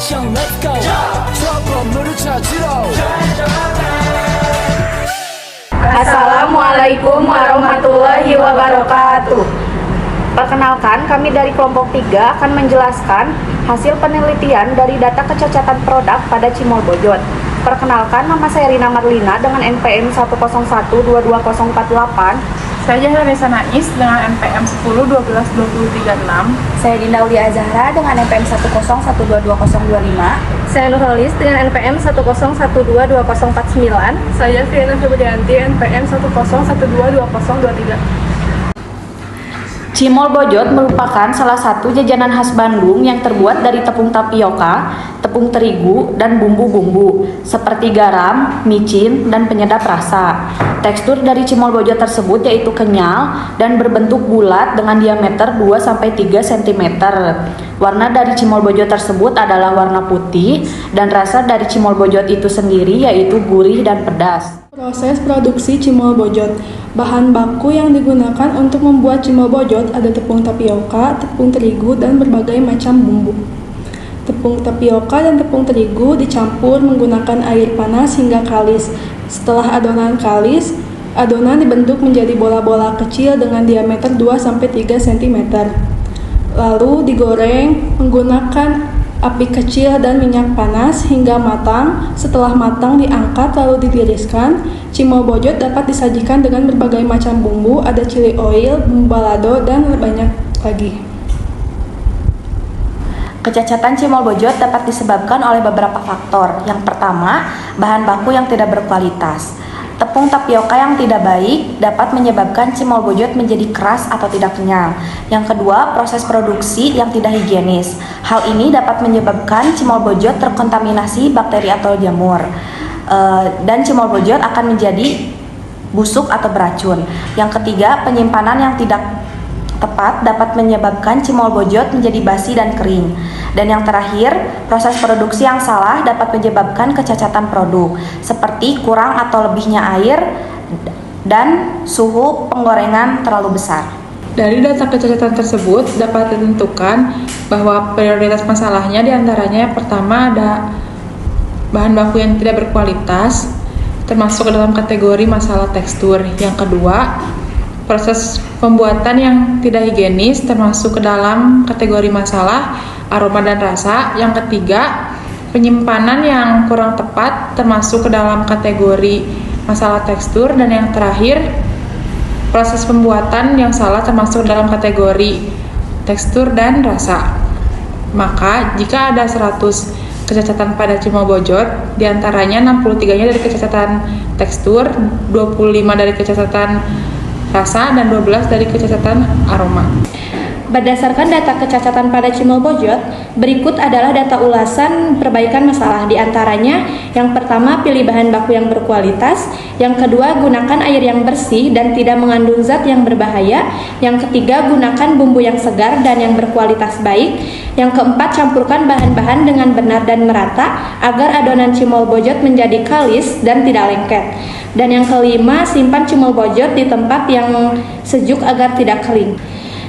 action let's go 저 건물을 찾으러 Assalamualaikum warahmatullahi wabarakatuh. Perkenalkan, kami dari kelompok 3 akan menjelaskan hasil penelitian dari data kecacatan produk pada Cimol Bojot. Perkenalkan, nama saya Rina Marlina dengan NPM 101222048. Saya Jahresa Nais dengan NPM 10122036. Saya Dinda Aulia Azahra dengan NPM 101222025. Saya Nurholis dengan NPM 101222049. Saya Fiana Febrianti NPM 101122023. Cimol Bojot merupakan salah satu jajanan khas Bandung yang terbuat dari tepung tapioka, tepung terigu, dan bumbu-bumbu seperti garam, micin, dan penyedap rasa. Tekstur dari Cimol Bojot tersebut yaitu kenyal dan berbentuk bulat dengan diameter 2-3 cm. Warna dari Cimol Bojot tersebut adalah warna putih dan rasa dari Cimol Bojot itu sendiri yaitu gurih dan pedas. Proses produksi Cimol Bojot. Bahan baku yang digunakan untuk membuat Cimol Bojot ada tepung tapioka, tepung terigu, dan berbagai macam bumbu. Tepung tapioka dan tepung terigu dicampur menggunakan air panas hingga kalis. Setelah adonan kalis, adonan dibentuk menjadi bola-bola kecil dengan diameter 2-3 cm. Lalu digoreng menggunakan api kecil dan minyak panas hingga matang. Setelah matang diangkat lalu ditiriskan. Cimol Bojot dapat disajikan dengan berbagai macam bumbu, ada chili oil, bumbu balado, dan banyak lagi. Kecacatan Cimol Bojot dapat disebabkan oleh beberapa faktor. Yang pertama, bahan baku yang tidak berkualitas. Tepung tapioka yang tidak baik dapat menyebabkan Cimol Bojot menjadi keras atau tidak kenyal. Yang kedua, proses produksi yang tidak higienis. Hal ini dapat menyebabkan Cimol Bojot terkontaminasi bakteri atau jamur. Dan Cimol Bojot akan menjadi busuk atau beracun. Yang ketiga, penyimpanan yang tidak tepat dapat menyebabkan Cimol Bojot menjadi basi dan kering. Dan yang terakhir, proses produksi yang salah dapat menyebabkan kecacatan produk, seperti kurang atau lebihnya air dan suhu penggorengan terlalu besar. Dari data kecacatan tersebut dapat ditentukan bahwa prioritas masalahnya diantaranya yang pertama ada bahan baku yang tidak berkualitas, termasuk dalam kategori masalah tekstur. Yang kedua, proses pembuatan yang tidak higienis, termasuk ke dalam kategori masalah aroma dan rasa. Yang ketiga, penyimpanan yang kurang tepat, termasuk ke dalam kategori masalah tekstur. Dan yang terakhir, proses pembuatan yang salah, termasuk dalam kategori tekstur dan rasa. Maka jika ada 100 kecacatan pada Cimol Bojot, diantaranya 63-nya dari kecacatan tekstur, 25 dari kecacatan rasa, dan 12 dari kecacatan aroma. Berdasarkan data kecacatan pada Cimol Bojot, berikut adalah data ulasan perbaikan masalah. Di antaranya, yang pertama, pilih bahan baku yang berkualitas. Yang kedua, gunakan air yang bersih dan tidak mengandung zat yang berbahaya. Yang ketiga, gunakan bumbu yang segar dan yang berkualitas baik. Yang keempat, campurkan bahan-bahan dengan benar dan merata agar adonan Cimol Bojot menjadi kalis dan tidak lengket. Dan yang kelima, simpan Cimol Bojot di tempat yang sejuk agar tidak kering.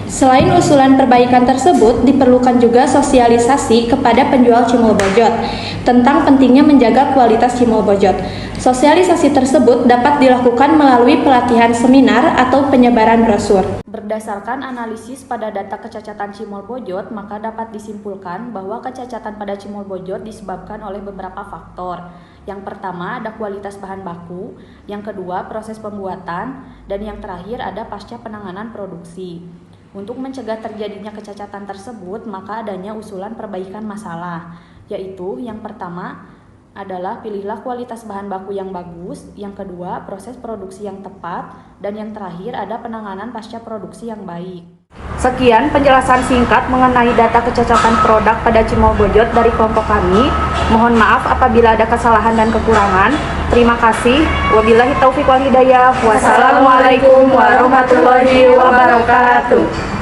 Selain usulan perbaikan tersebut, diperlukan juga sosialisasi kepada penjual Cimol Bojot tentang pentingnya menjaga kualitas Cimol Bojot. Sosialisasi tersebut dapat dilakukan melalui pelatihan seminar atau penyebaran brosur. Berdasarkan analisis pada data kecacatan Cimol Bojot, maka dapat disimpulkan bahwa kecacatan pada Cimol Bojot disebabkan oleh beberapa faktor. Yang pertama ada kualitas bahan baku, yang kedua proses pembuatan, dan yang terakhir ada pasca penanganan produksi. Untuk mencegah terjadinya kecacatan tersebut, maka adanya usulan perbaikan masalah, yaitu yang pertama adalah pilihlah kualitas bahan baku yang bagus, yang kedua proses produksi yang tepat, dan yang terakhir ada penanganan pasca produksi yang baik. Sekian penjelasan singkat mengenai data kecacatan produk pada Cimol Bojot dari kelompok kami. Mohon maaf apabila ada kesalahan dan kekurangan. Terima kasih. Wabillahi taufiq wal hidayah. Wassalamualaikum warahmatullahi wabarakatuh.